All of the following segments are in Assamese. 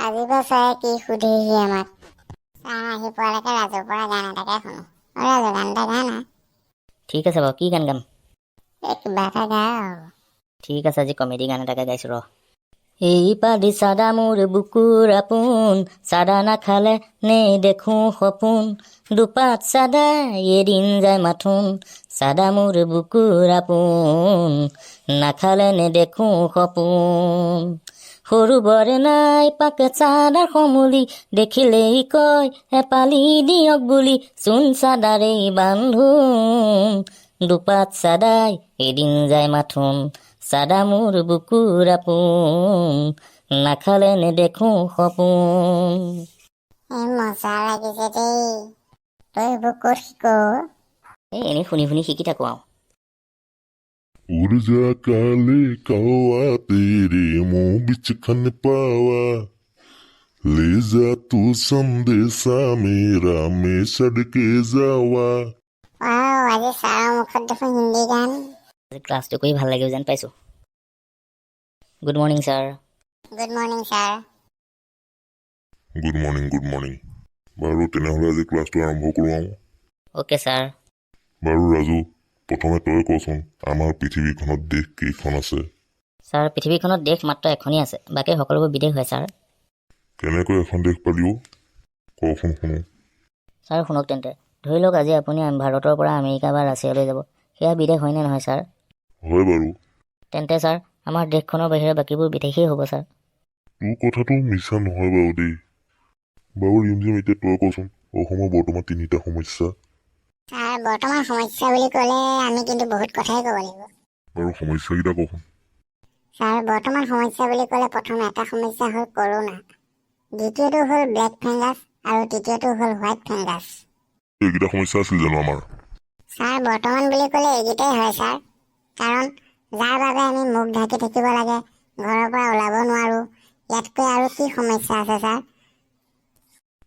আজিব চাই কি সুধিহি আমাক। চাহ আহি পোৱালৈকে ৰাজুৰ পৰা গান এটাকে শুনো। ৰাজু গান এটা গা না। ঠিক আছে বাৰু, কি গান গাম? কিবা এটা গা আৰু। ঠিক আছে, আজি কমেডি গান এটাকে গাইছোঁ ৰ। এই পাদি চাদা মোৰ বুকুৰ আপোন, চাদা নাখালে নেদেখো সপোন, দুপাত চাদা এদিন যায় মাথোন, চাদা মোৰ বুকুৰ আপোন, নাখালে নেদেখো সপোন। সৰু বৰে নাই পাকে চাদাৰ সমুলি, দেখিলেই কয় এপালি দিয়ক বুলি, চোন চাদাৰেই বান্ধোন, দুপাত চাদাই এদিন যায় মাথোন, চাদা মোৰ বুকুৰ আপোন, নাখালে নেদেখো সপোন। মজা লাগিছে দেই। তই এইবোৰ ক'ত শিক? এনেই শুনি শুনি শিকি থাকো আৰু। उड़ जा काले कौआ तेरे मुंह बिच खन पावा, ले जा तू संदेशा मेरा मैं सड़के जावा। আজি ছাৰৰ মুখত দেখোন হিন্দী গান। আজি ক্লাছটো কৰি ভাল লাগিব যেন পাইছোঁ। Good morning sir. Good morning sir. Good morning. বাৰু তেনেহ'লে আজি ক্লাছটো আৰম্ভ কৰোঁ আৰু। Okay sir. বাৰু ৰাজু, প্ৰথমে তই কচোন আমাৰ পৃথিৱীখনত দেশ কেইখন আছে? ছাৰ, পৃথিৱীখনত দেশ মাত্ৰ এখনেই আছে, বাকী সকলোবোৰ বিদেশ হয় ছাৰ। কেনেকৈ এখন দেশ পালিও কচোন শুনো। ছাৰ শুনক তেন্তে, ধৰি লওক আজি আপুনি ভাৰতৰ পৰা আমেৰিকা বা ৰাছিয়ালৈ যাব, সেয়া বিদেশ হয়নে নহয় ছাৰ? হয় বাৰু। তেন্তে ছাৰ, আমাৰ দেশখনৰ বাহিৰে বাকীবোৰ বিদেশেই হ'ব ছাৰ। তোৰ কথাটো মিছা নহয় বাৰু দেই। বাৰু ৰিমঝিম, এতিয়া তই কচোন অসমৰ বৰ্তমান 3টা সমস্যা। ছাৰ, বৰ্তমান সমস্যা বুলি ক'লে আমি কিন্তু বহুত কথাই ক'ব লাগিব। বাৰু সমস্যাকেইটা কচোন। ছাৰ, বৰ্তমান সমস্যা বুলি ক'লে প্ৰথম এটা সমস্যা হ'ল কৰোণা, দ্বিতীয়টো হ'ল ব্লেক ফাংগাছ আৰু তৃতীয়টো হ'ল হোৱাইট ফাংগাছ। এইকেইটা সমস্যা আছিল জানো আমাৰ? ছাৰ, বৰ্তমান বুলি ক'লে এইকেইটাই হয় ছাৰ, কাৰণ যাৰ বাবে আমি মুখ ঢাকি থাকিব লাগে, ঘৰৰ পৰা ওলাব নোৱাৰোঁ। ইয়াতকৈ আৰু কি সমস্যা আছে ছাৰ?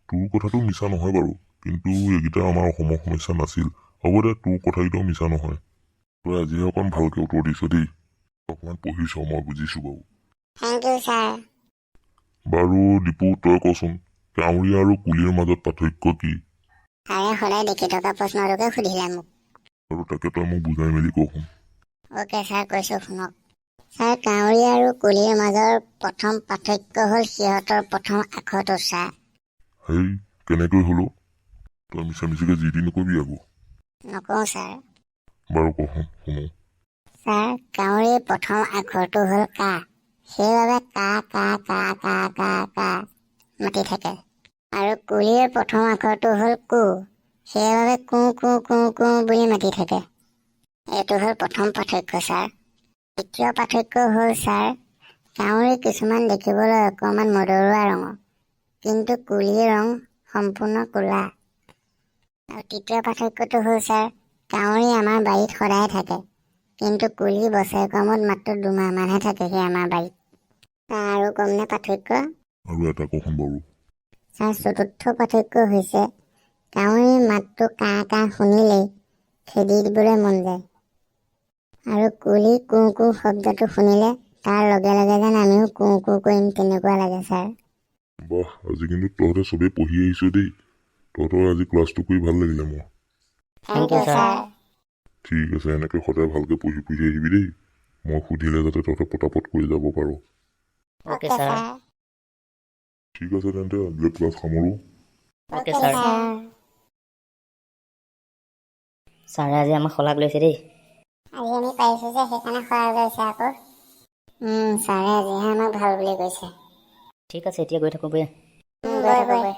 তোৰ কথাটো মিছা নহয় বাৰু, কিন্তু এইকেইটা আমাৰ অসমৰ সমস্যা নাছিল। হ'ব দে, তোৰ কথাকেইটাও মিছা নহয়। তই আজিহে অকণ ভালকৈ উত্তৰ দিছ দেই। অকণমান পঢ়িছ, মই বুজিছোঁ বাৰু। Thank U sir. বাৰু দীপু, তই কচোন কাউৰী আৰু কুলিৰ মাজত পাৰ্থক্য কি? ছাৰে সদায় দেখি থকা প্ৰশ্নটোকে সুধিলে মোক। আৰু তাকে তই মোক বুজাই মেলি কচোন। অ'কে ছাৰ, কৈছোঁ শুনক। ছাৰ, কাউৰী আৰু কুলিৰ মাজৰ প্ৰথম পাৰ্থক্য হ'ল সিহঁতৰ প্ৰথম আখৰটো ছাৰ। হেই, কেনেকৈ হলো? তই মিছা মিছিকৈ যি টি নকবি আকৌ। নকওঁ ছাৰ। বাৰু কচোন শুনো। ছাৰ, কাউৰীৰ প্ৰথম আখৰটো হ'ল কা, সেইবাবে কা কা কা কা কা কা মাতি থাকে। আৰু কুলিৰ প্ৰথম আখৰটো হ'ল কু, সেইবাবে কু কু কু কু বুলি মাতি থাকে। এইটো হ'ল প্ৰথম পাৰ্থক্য ছাৰ। দ্বিতীয় পাৰ্থক্য হ'ল ছাৰ, কাউৰী কিছুমান দেখিবলৈ অকণমান মদৰুৱা ৰঙৰ, কিন্তু কুলিৰ ৰং সম্পূৰ্ণ ক'লা। আৰু তৃতীয় পাৰ্থক্যটো হ'ল ছাৰ, কাউৰী আমাৰ বাৰীত সদায় থাকে, কিন্তু কুলি বছৰেকৰ মূৰত মাত্ৰ 2 মাহমানহে থাকেহি আমাৰ বাৰীত। আৰু কমনে পাৰ্থক্য? আৰু এটা কচোন বাৰু। ছাৰ, চতুৰ্থ পাৰ্থক্য হৈছে কাউৰীৰ মাতটো কা কা শুনিলেই খেদি দিবলৈ মন যায়, আৰু কুলি কু কু শব্দটো শুনিলে তাৰ লগে লগে যেন আমিও কু কু কৰিম তেনেকুৱা লাগে ছাৰ। বাহ, আজি কিন্তু তহঁতে চবেই পঢ়ি আহিছ দেই। তহঁতৰ আজি ক্লাছটো কৰি ভাল লাগিলে মোৰ। Thank U sir. ঠিক আছে, এনেকৈ সদায় ভালকৈ পঢ়ি আহিবি দেই। মই সুধিলে যাতে তহঁতে পটাপট কৰি যাব পাৰোঁ। Okay sir. ঠিক আছে তেন্তে আজিলৈ ক্লাছ সামৰোঁ। Okay sir. ছাৰে আজি আমাক শলাগ লৈছে দেই। আজি আমি পাৰিছোঁ যে সেইকাৰণে সহায় লৈছে আকৌ। ছাৰে আজিহে আমাক ভাল বুলি কৈছে। ঠিক আছে, এতিয়া গৈ থাকোঁ বৈ। গৈ থাকোঁ।